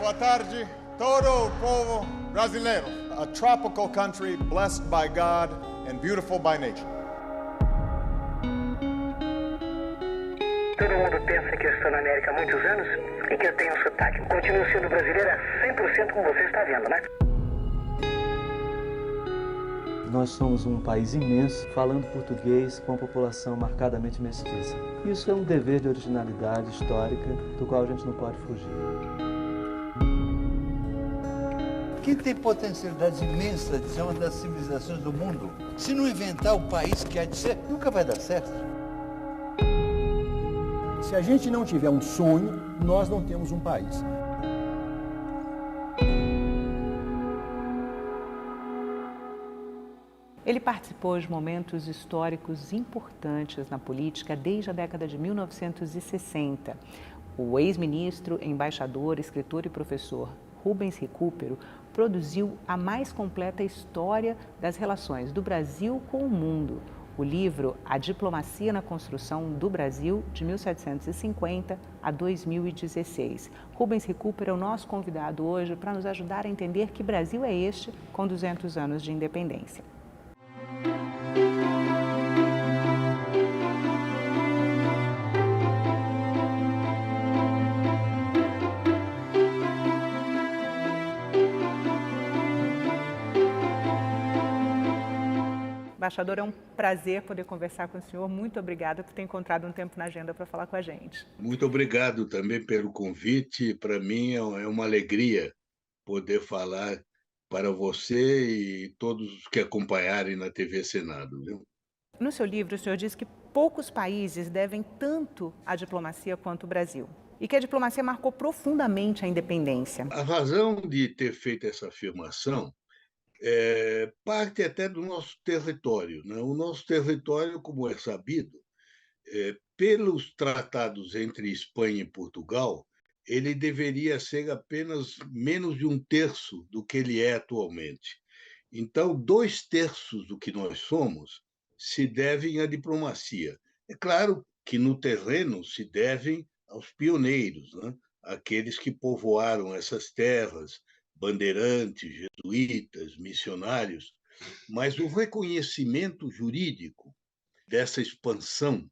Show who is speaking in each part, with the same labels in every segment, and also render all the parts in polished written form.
Speaker 1: boa tarde, todo o povo brasileiro. A tropical country blessed by God and beautiful by nature.
Speaker 2: Todo mundo pensa que eu estou na América há muitos anos e que eu tenho um sotaque. Continuo sendo brasileira 100% como você está vendo, né?
Speaker 3: Nós somos um país imenso, falando português com a população marcadamente mestiça. Isso é um dever de originalidade histórica, do qual a gente não pode fugir.
Speaker 4: Quem tem potencialidades imensas de ser uma das civilizações do mundo, se não inventar o país que há de ser, nunca vai dar certo.
Speaker 5: Se a gente não tiver um sonho, nós não temos um país.
Speaker 6: Ele participou de momentos históricos importantes na política desde a década de 1960. O ex-ministro, embaixador, escritor e professor Rubens Recupero produziu a mais completa história das relações do Brasil com o mundo. O livro A Diplomacia na Construção do Brasil, de 1750 a 2016. Rubens Recupero é o nosso convidado hoje para nos ajudar a entender que Brasil é este com 200 anos de independência. Embaixador, é um prazer poder conversar com o senhor. Muito obrigada por ter encontrado um tempo na agenda para falar com a gente.
Speaker 7: Muito obrigado também pelo convite. Para mim é uma alegria poder falar para você e todos os que acompanharem na TV Senado, viu?
Speaker 6: No seu livro, o senhor diz que poucos países devem tanto à diplomacia quanto o Brasil e que a diplomacia marcou profundamente a independência.
Speaker 7: A razão de ter feito essa afirmação parte até do nosso território, né? O nosso território, como é sabido, pelos tratados entre Espanha e Portugal, ele deveria ser apenas menos de 1/3 do que ele é atualmente. Então, 2/3 do que nós somos se devem à diplomacia. É claro que no terreno se devem aos pioneiros, né? Aqueles que povoaram essas terras, bandeirantes, jesuítas, missionários, mas o reconhecimento jurídico dessa expansão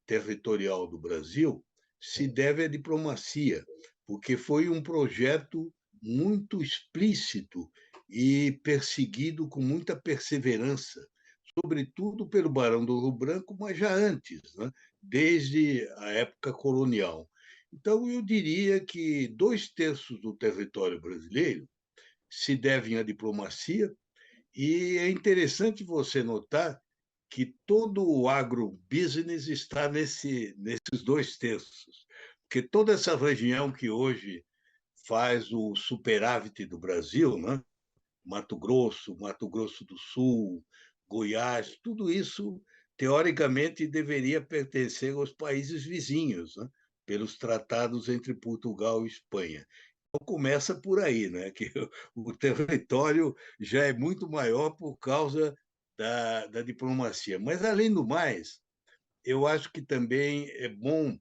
Speaker 7: territorial do Brasil se deve à diplomacia, porque foi um projeto muito explícito e perseguido com muita perseverança, sobretudo pelo Barão do Rio Branco, mas já antes, né? Desde a época colonial. Então, eu diria que 2/3 do território brasileiro se devem à diplomacia, e é interessante você notar que todo o agrobusiness está nesses 2/3, porque toda essa região que hoje faz o superávit do Brasil, né? Mato Grosso do Sul, Goiás, tudo isso, teoricamente, deveria pertencer aos países vizinhos, né? Pelos tratados entre Portugal e Espanha. Então, começa por aí, né? Que o território já é muito maior por causa da diplomacia. Mas, além do mais, eu acho que também é bom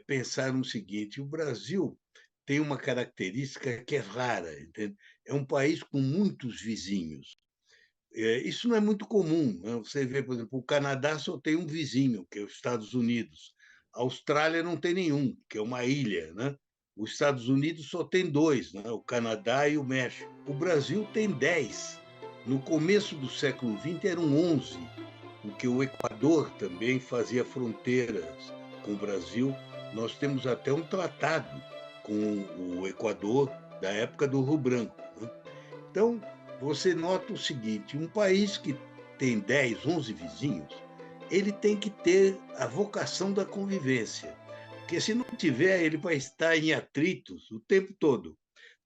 Speaker 7: pensar no seguinte: o Brasil tem uma característica que é rara, entende? É um país com muitos vizinhos. Isso não é muito comum, né? Você vê, por exemplo, o Canadá só tem um vizinho, que é os Estados Unidos. A Austrália não tem nenhum, que é uma ilha, né? Os Estados Unidos só tem 2, né? O Canadá e o México. O Brasil tem 10. No começo do século XX eram 11, porque o Equador também fazia fronteiras com o Brasil. Nós temos até um tratado com o Equador da época do Rio Branco, né? Então, você nota o seguinte: um país que tem 10, 11 vizinhos, ele tem que ter a vocação da convivência, porque se não tiver, ele vai estar em atritos o tempo todo.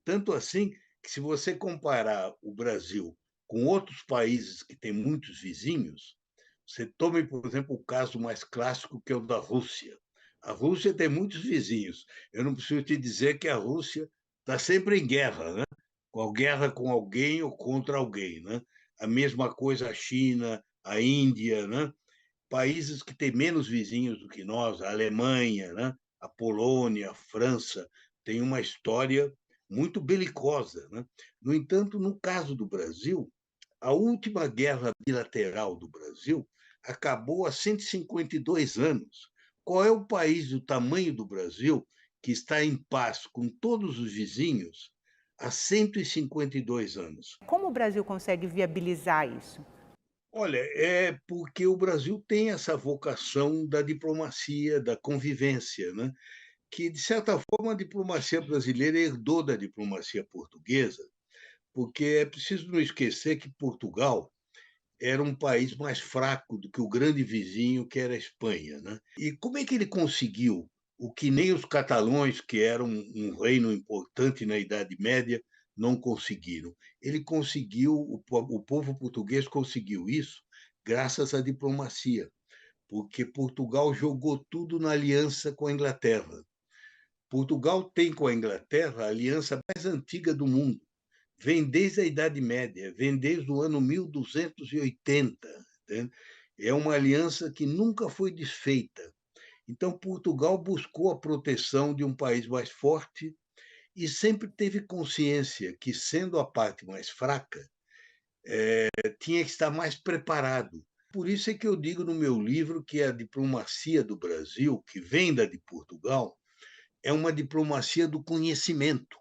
Speaker 7: Tanto assim que, se você comparar o Brasil com outros países que têm muitos vizinhos, você tome, por exemplo, o caso mais clássico, que é o da Rússia. A Rússia tem muitos vizinhos. Eu não preciso te dizer que a Rússia está sempre em guerra, né? Guerra com alguém ou contra alguém, né? A mesma coisa a China, a Índia, né? Países que têm menos vizinhos do que nós, a Alemanha, né? A Polônia, a França, têm uma história muito belicosa, né? No entanto, no caso do Brasil, a última guerra bilateral do Brasil acabou há 152 anos. Qual é o país do tamanho do Brasil que está em paz com todos os vizinhos há 152 anos?
Speaker 6: Como o Brasil consegue viabilizar isso?
Speaker 7: Olha, é porque o Brasil tem essa vocação da diplomacia, da convivência, né? Que, de certa forma, a diplomacia brasileira herdou da diplomacia portuguesa, porque é preciso não esquecer que Portugal era um país mais fraco do que o grande vizinho, que era a Espanha, né? E como é que ele conseguiu o que nem os catalães, que eram um reino importante na Idade Média, não conseguiram? Ele conseguiu, o povo português conseguiu isso graças à diplomacia, porque Portugal jogou tudo na aliança com a Inglaterra. Portugal tem com a Inglaterra a aliança mais antiga do mundo. Vem desde a Idade Média, vem desde o ano 1280. Né? É uma aliança que nunca foi desfeita. Então, Portugal buscou a proteção de um país mais forte e sempre teve consciência que, sendo a parte mais fraca, tinha que estar mais preparado. Por isso é que eu digo no meu livro que a diplomacia do Brasil, que vem da de Portugal, é uma diplomacia do conhecimento.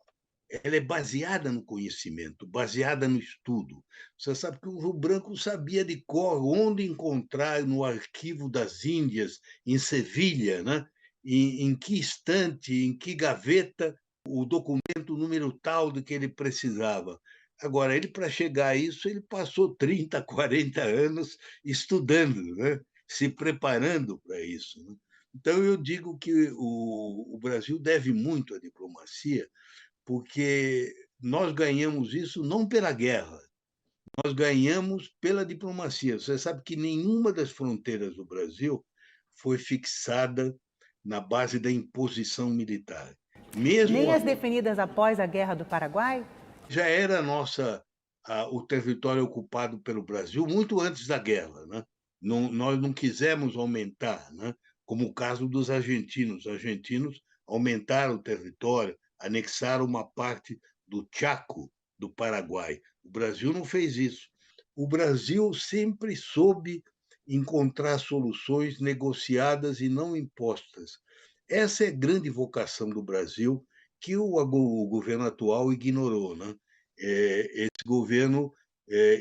Speaker 7: Ela é baseada no conhecimento, baseada no estudo. Você sabe que o Rio Branco sabia de cor onde encontrar no arquivo das Índias, em Sevilha, né? Em que estante, em que gaveta, o documento número tal de que ele precisava. Agora, ele, para chegar a isso, ele passou 30, 40 anos estudando, né? Se preparando para isso. Né? Então, eu digo que o Brasil deve muito à diplomacia, porque nós ganhamos isso não pela guerra, nós ganhamos pela diplomacia. Você sabe que nenhuma das fronteiras do Brasil foi fixada na base da imposição militar. Mesmo
Speaker 6: Nem as definidas após a Guerra do Paraguai?
Speaker 7: já era o território ocupado pelo Brasil muito antes da guerra, né? Não, nós não quisemos aumentar, né? Como o caso dos argentinos. Os argentinos aumentaram o território, anexaram uma parte do Chaco, do Paraguai. O Brasil não fez isso. O Brasil sempre soube encontrar soluções negociadas e não impostas. Essa é a grande vocação do Brasil, que o governo atual ignorou. Né? Esse governo,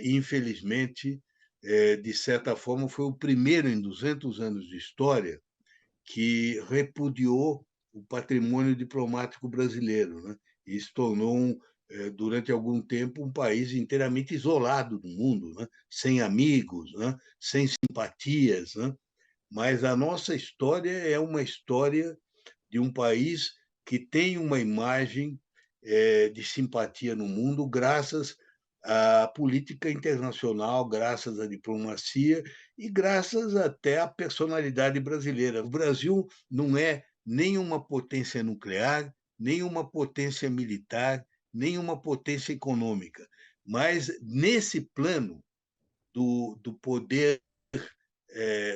Speaker 7: infelizmente, de certa forma, foi o primeiro em 200 anos de história que repudiou o patrimônio diplomático brasileiro, né? E se tornou, durante algum tempo, um país inteiramente isolado do mundo, né? Sem amigos, né? Sem simpatias. Né? Mas a nossa história é uma história de um país que tem uma imagem de simpatia no mundo, graças à política internacional, graças à diplomacia e graças até à personalidade brasileira. O Brasil não é nem uma potência nuclear, nem uma potência militar, nem uma potência econômica, mas nesse plano do poder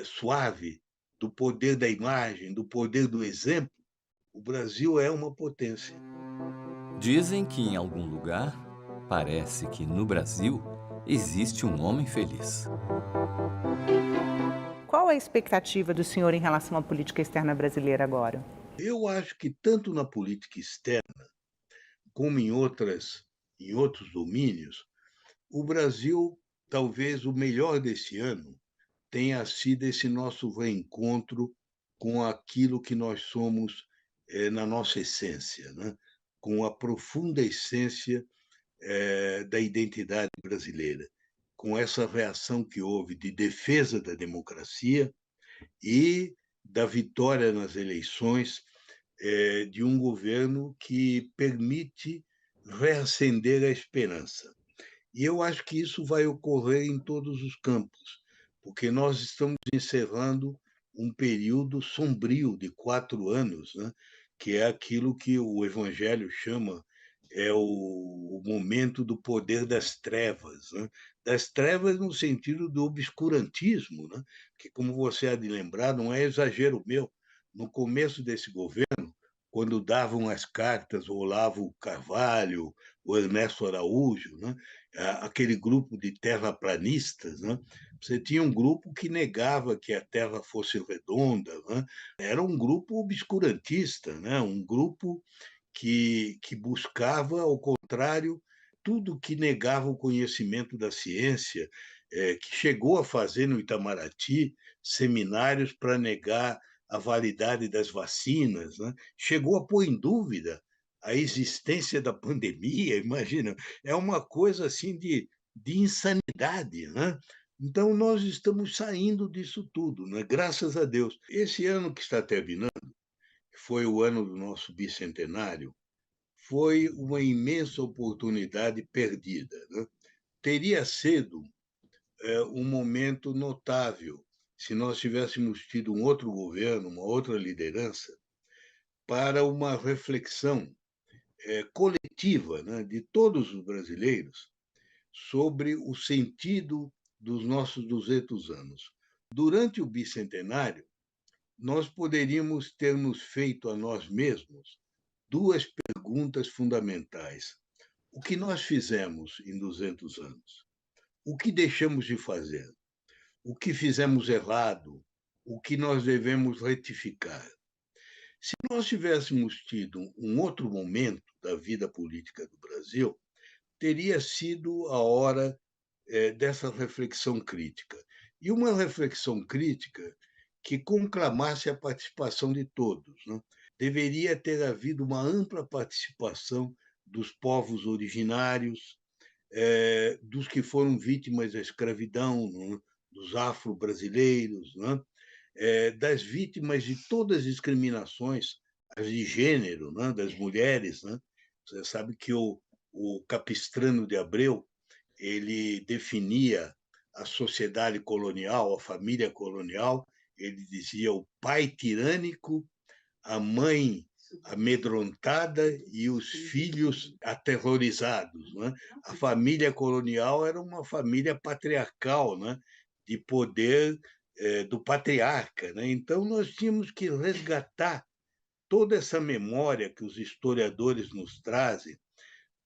Speaker 7: suave, do poder da imagem, do poder do exemplo, o Brasil é uma potência.
Speaker 8: Dizem que em algum lugar, parece que no Brasil, existe um homem feliz.
Speaker 6: Qual a expectativa do senhor em relação à política externa brasileira agora?
Speaker 7: Eu acho que tanto na política externa como em outros domínios, o Brasil, talvez o melhor desse ano, tenha sido esse nosso reencontro com aquilo que nós somos na nossa essência, né? Com a profunda essência da identidade brasileira, com essa reação que houve de defesa da democracia e da vitória nas eleições de um governo que permite reacender a esperança. E eu acho que isso vai ocorrer em todos os campos, porque nós estamos encerrando um período sombrio de 4 anos, né? Que é aquilo que o Evangelho chama o momento do poder das trevas, né? Das trevas no sentido do obscurantismo, né? Que, como você há de lembrar, não é exagero meu. No começo desse governo, quando davam as cartas, o Olavo Carvalho, o Ernesto Araújo, né? Aquele grupo de terraplanistas, né? Você tinha um grupo que negava que a Terra fosse redonda, né? Era um grupo obscurantista, né? Um grupo que buscava, ao contrário, tudo que negava o conhecimento da ciência, que chegou a fazer no Itamaraty seminários para negar a validade das vacinas, né? Chegou a pôr em dúvida a existência da pandemia, imagina, é uma coisa assim de insanidade, né? Então, nós estamos saindo disso tudo, né? Graças a Deus. Esse ano que está terminando, que foi o ano do nosso bicentenário, foi uma imensa oportunidade perdida, né? Teria sido um momento notável se nós tivéssemos tido um outro governo, uma outra liderança, para uma reflexão coletiva, né, de todos os brasileiros sobre o sentido dos nossos 200 anos. Durante o bicentenário, nós poderíamos ter nos feito a nós mesmos duas perguntas fundamentais. O que nós fizemos em 200 anos? O que deixamos de fazer? O que fizemos errado? O que nós devemos retificar? Se nós tivéssemos tido um outro momento da vida política do Brasil, teria sido a hora dessa reflexão crítica. E uma reflexão crítica que conclamasse a participação de todos, né? Deveria ter havido uma ampla participação dos povos originários, dos que foram vítimas da escravidão, né? Dos afro-brasileiros, né? Das vítimas de todas as discriminações, as de gênero, né? Das mulheres. Né? Você sabe que o Capistrano de Abreu ele definia a sociedade colonial, a família colonial, ele dizia o pai tirânico, a mãe amedrontada e os filhos aterrorizados. Né? A família colonial era uma família patriarcal, né? De poder do patriarca. Né? Então, nós tínhamos que resgatar toda essa memória que os historiadores nos trazem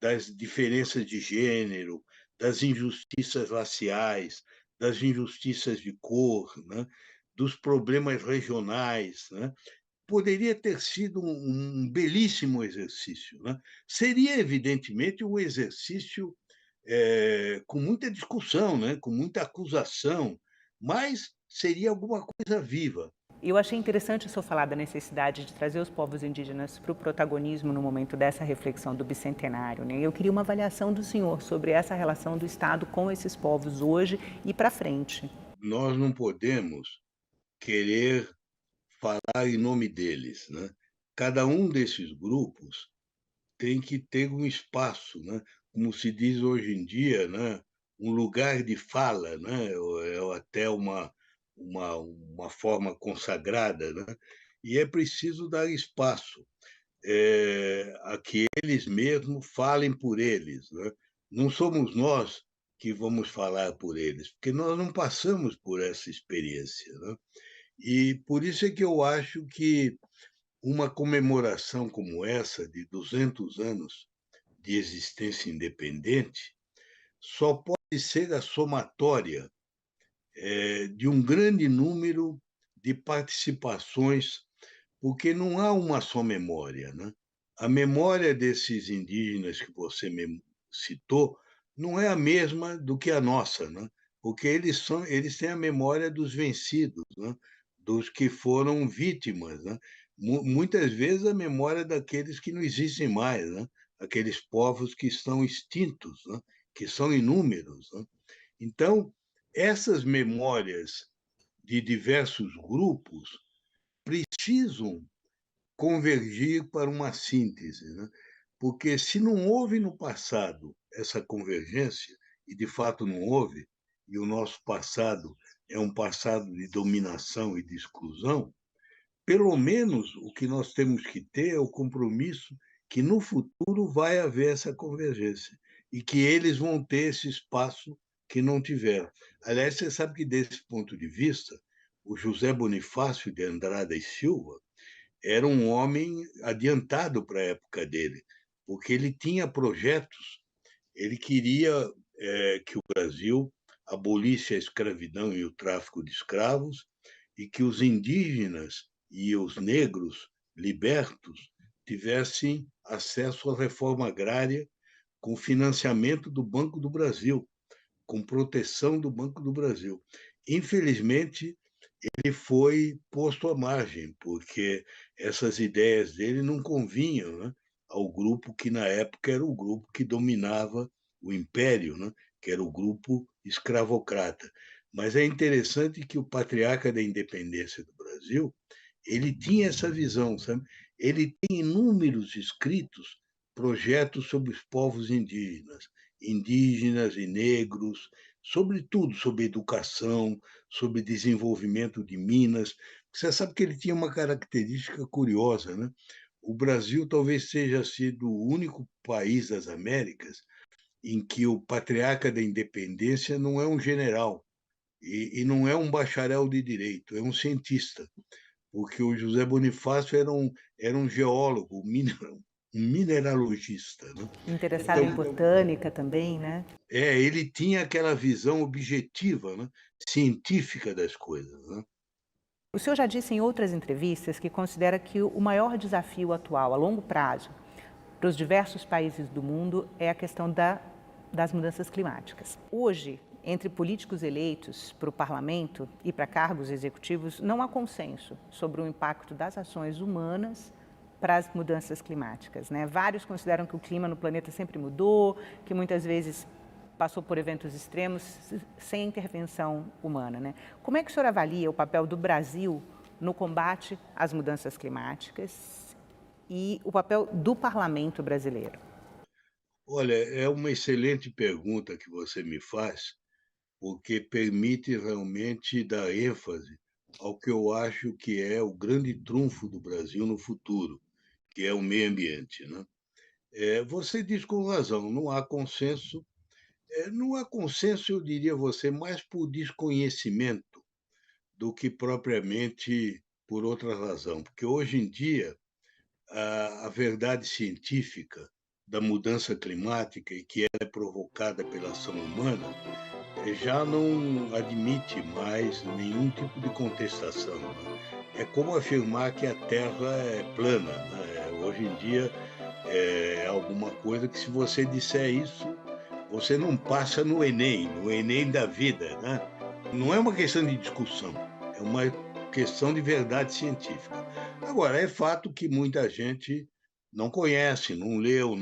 Speaker 7: das diferenças de gênero, das injustiças raciais, das injustiças de cor, né? Dos problemas regionais. Né? Poderia ter sido um belíssimo exercício. Né? Seria, evidentemente, um exercício com muita discussão, né? Com muita acusação, mas seria alguma coisa viva.
Speaker 6: Eu achei interessante o senhor falar da necessidade de trazer os povos indígenas para o protagonismo no momento dessa reflexão do bicentenário, né? Eu queria uma avaliação do senhor sobre essa relação do Estado com esses povos hoje e para frente.
Speaker 7: Nós não podemos querer falar em nome deles, né? Cada um desses grupos tem que ter um espaço, né? Como se diz hoje em dia, né? Um lugar de fala, né? É até uma forma consagrada, né? E é preciso dar espaço a que eles mesmos falem por eles. Né? Não somos nós que vamos falar por eles, porque nós não passamos por essa experiência. Né? E por isso é que eu acho que uma comemoração como essa, de 200 anos de existência independente, só pode ser a somatória de um grande número de participações, porque não há uma só memória. Né? A memória desses indígenas que você citou não é a mesma do que a nossa, né? Porque eles têm a memória dos vencidos, né? Dos que foram vítimas. Né? Muitas vezes a memória daqueles que não existem mais, né? Aqueles povos que estão extintos, né? Que são inúmeros. Né? Então, essas memórias de diversos grupos precisam convergir para uma síntese, né? Porque se não houve no passado essa convergência, e de fato não houve, e o nosso passado é um passado de dominação e de exclusão, pelo menos o que nós temos que ter é o compromisso que no futuro vai haver essa convergência e que eles vão ter esse espaço que não tiveram. Aliás, você sabe que, desse ponto de vista, o José Bonifácio de Andrada e Silva era um homem adiantado para a época dele, porque ele tinha projetos, ele queria que o Brasil abolisse a escravidão e o tráfico de escravos e que os indígenas e os negros libertos tivessem acesso à reforma agrária com financiamento do Banco do Brasil, com proteção do Banco do Brasil. Infelizmente, ele foi posto à margem, porque essas ideias dele não convinham, né, ao grupo que, na época, era o grupo que dominava o império, né, que era o grupo escravocrata. Mas é interessante que o patriarca da independência do Brasil, ele tinha essa visão, sabe? Ele tem inúmeros escritos, projetos sobre os povos indígenas e negros, sobre tudo, sobre educação, sobre desenvolvimento de Minas. Você sabe que ele tinha uma característica curiosa, né? O Brasil talvez seja sido o único país das Américas em que o patriarca da independência não é um general e não é um bacharel de direito, é um cientista, porque o José Bonifácio era um geólogo, um mineralogista, né?
Speaker 6: Interessado em
Speaker 7: Então,
Speaker 6: botânica também, né?
Speaker 7: ele tinha aquela visão objetiva, né, científica das coisas, né?
Speaker 6: O senhor já disse em outras entrevistas que considera que o maior desafio atual, a longo prazo, para os diversos países do mundo é a questão das mudanças climáticas. Hoje, entre políticos eleitos para o parlamento e para cargos executivos, não há consenso sobre o impacto das ações humanas para as mudanças climáticas, né? Vários consideram que o clima no planeta sempre mudou, que muitas vezes passou por eventos extremos sem intervenção humana, né? Como é que o senhor avalia o papel do Brasil no combate às mudanças climáticas e o papel do parlamento brasileiro?
Speaker 7: Olha, é uma excelente pergunta que você me faz, porque permite realmente dar ênfase ao que eu acho que é o grande trunfo do Brasil no futuro, que é o meio ambiente, né? Você diz com razão, não há consenso, eu diria a você, mais por desconhecimento do que propriamente por outra razão, porque hoje em dia a verdade científica da mudança climática e que é provocada pela ação humana já não admite mais nenhum tipo de contestação, né? É como afirmar que a Terra é plana, né? Hoje em dia é alguma coisa que, se você disser isso, você não passa no Enem da vida, né? Não é uma questão de discussão, é uma questão de verdade científica. Agora, é fato que muita gente não conhece, não leu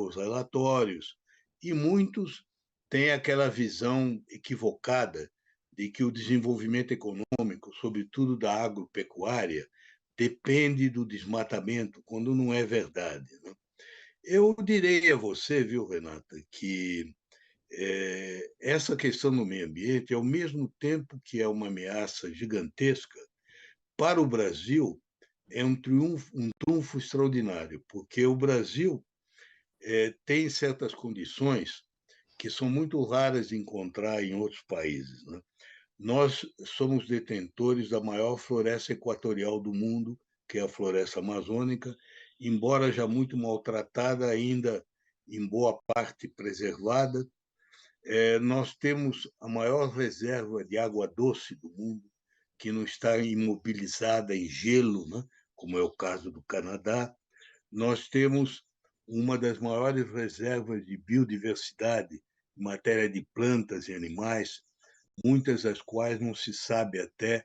Speaker 7: os relatórios, e muitos têm aquela visão equivocada de que o desenvolvimento econômico, sobretudo da agropecuária, depende do desmatamento, quando não é verdade, né? Eu direi a você, viu, Renata, que essa questão do meio ambiente, ao mesmo tempo que é uma ameaça gigantesca, para o Brasil é um trunfo extraordinário, porque o Brasil tem certas condições que são muito raras de encontrar em outros países, né? Nós somos detentores da maior floresta equatorial do mundo, que é a floresta amazônica, embora já muito maltratada, ainda em boa parte preservada. Nós temos a maior reserva de água doce do mundo, que não está imobilizada em gelo, né, como é o caso do Canadá. Nós temos uma das maiores reservas de biodiversidade em matéria de plantas e animais, muitas das quais não se sabe até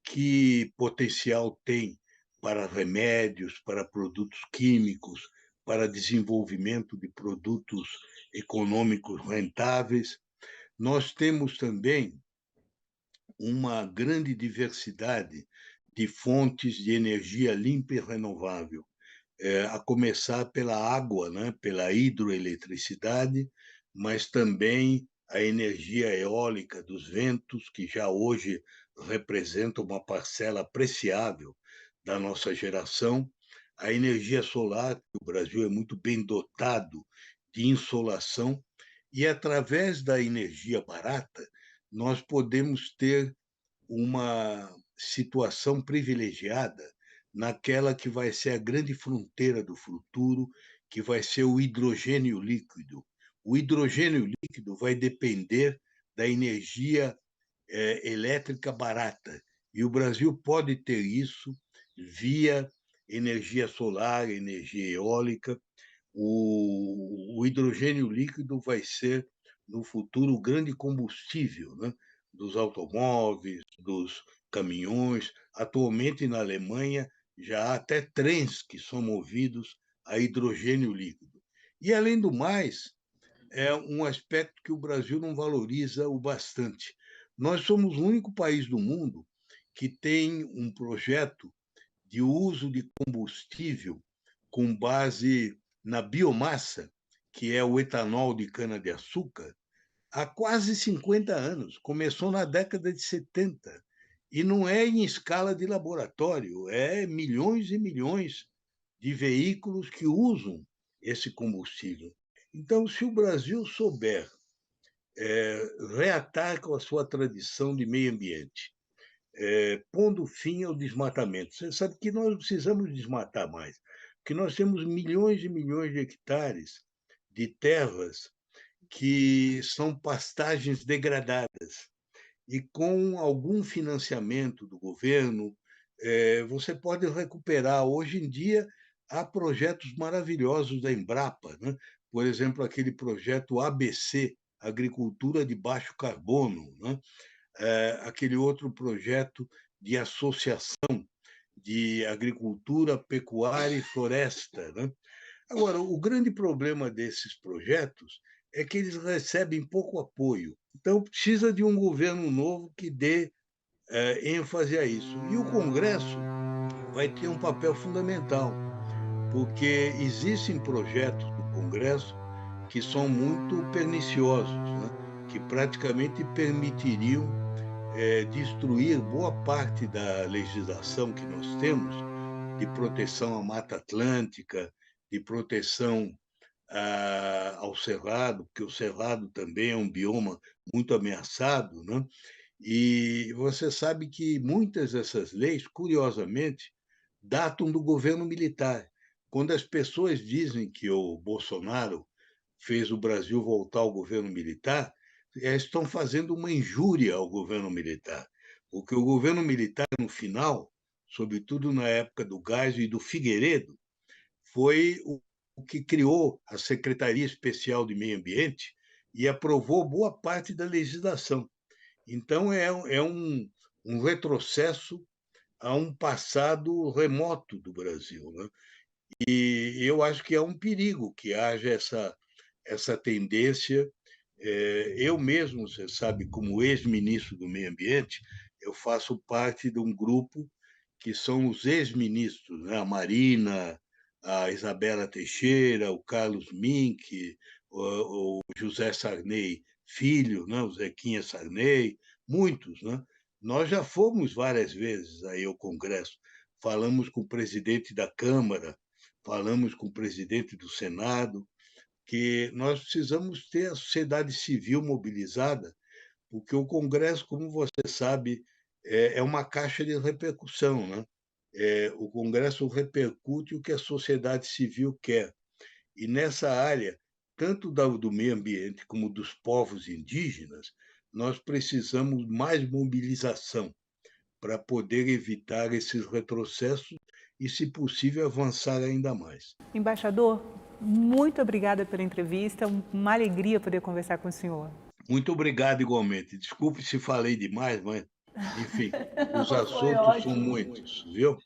Speaker 7: que potencial tem para remédios, para produtos químicos, para desenvolvimento de produtos econômicos rentáveis. Nós temos também uma grande diversidade de fontes de energia limpa e renovável, a começar pela água, né, pela hidroeletricidade, mas também a energia eólica dos ventos, que já hoje representa uma parcela apreciável da nossa geração, a energia solar, que o Brasil é muito bem dotado de insolação, e através da energia barata, nós podemos ter uma situação privilegiada naquela que vai ser a grande fronteira do futuro, que vai ser o hidrogênio líquido. O hidrogênio líquido vai depender da energia elétrica barata, e o Brasil pode ter isso via energia solar, energia eólica. O hidrogênio líquido vai ser, no futuro, o grande combustível, né, dos automóveis, dos caminhões. Atualmente, na Alemanha, já há até trens que são movidos a hidrogênio líquido. E, além do mais, é um aspecto que o Brasil não valoriza o bastante. Nós somos o único país do mundo que tem um projeto de uso de combustível com base na biomassa, que é o etanol de cana-de-açúcar, há quase 50 anos. Começou na década de 70. E não é em escala de laboratório, é milhões e milhões de veículos que usam esse combustível. Então, se o Brasil souber reatar com a sua tradição de meio ambiente, pondo fim ao desmatamento. Você sabe que nós precisamos desmatar mais, porque nós temos milhões e milhões de hectares de terras que são pastagens degradadas. E com algum financiamento do governo, você pode recuperar. Hoje em dia, há projetos maravilhosos da Embrapa, né? Por exemplo, aquele projeto ABC, Agricultura de Baixo Carbono, né? Aquele outro projeto de associação de agricultura, pecuária e floresta, né? Agora, o grande problema desses projetos é que eles recebem pouco apoio. Então, precisa de um governo novo que dê ênfase a isso. E o Congresso vai ter um papel fundamental, porque existem projetos do Congresso que são muito perniciosos, né? Que praticamente permitiriam destruir boa parte da legislação que nós temos de proteção à Mata Atlântica, de proteção ao Cerrado, porque o Cerrado também é um bioma muito ameaçado, né? E você sabe que muitas dessas leis, curiosamente, datam do governo militar. Quando as pessoas dizem que o Bolsonaro fez o Brasil voltar ao governo militar, estão fazendo uma injúria ao governo militar, porque o governo militar, no final, sobretudo na época do Geisel e do Figueiredo, foi o que criou a Secretaria Especial de Meio Ambiente e aprovou boa parte da legislação. Então, é um retrocesso a um passado remoto do Brasil, né? E eu acho que é um perigo que haja essa tendência. Eu mesmo, você sabe, como ex-ministro do Meio Ambiente, eu faço parte de um grupo que são os ex-ministros, né? A Marina, a Isabela Teixeira, o Carlos Mink, o José Sarney Filho, né? O Zequinha Sarney, muitos, né? Nós já fomos várias vezes aí ao Congresso, falamos com o presidente da Câmara, falamos com o presidente do Senado, que nós precisamos ter a sociedade civil mobilizada, porque o Congresso, como você sabe, é uma caixa de repercussão, né? O Congresso repercute o que a sociedade civil quer. E nessa área, tanto do meio ambiente como dos povos indígenas, nós precisamos mais mobilização para poder evitar esses retrocessos e, se possível, avançar ainda mais.
Speaker 6: Embaixador, muito obrigada pela entrevista, uma alegria poder conversar com o senhor.
Speaker 7: Muito obrigado igualmente. Desculpe se falei demais, mas, enfim, os assuntos são muitos, viu?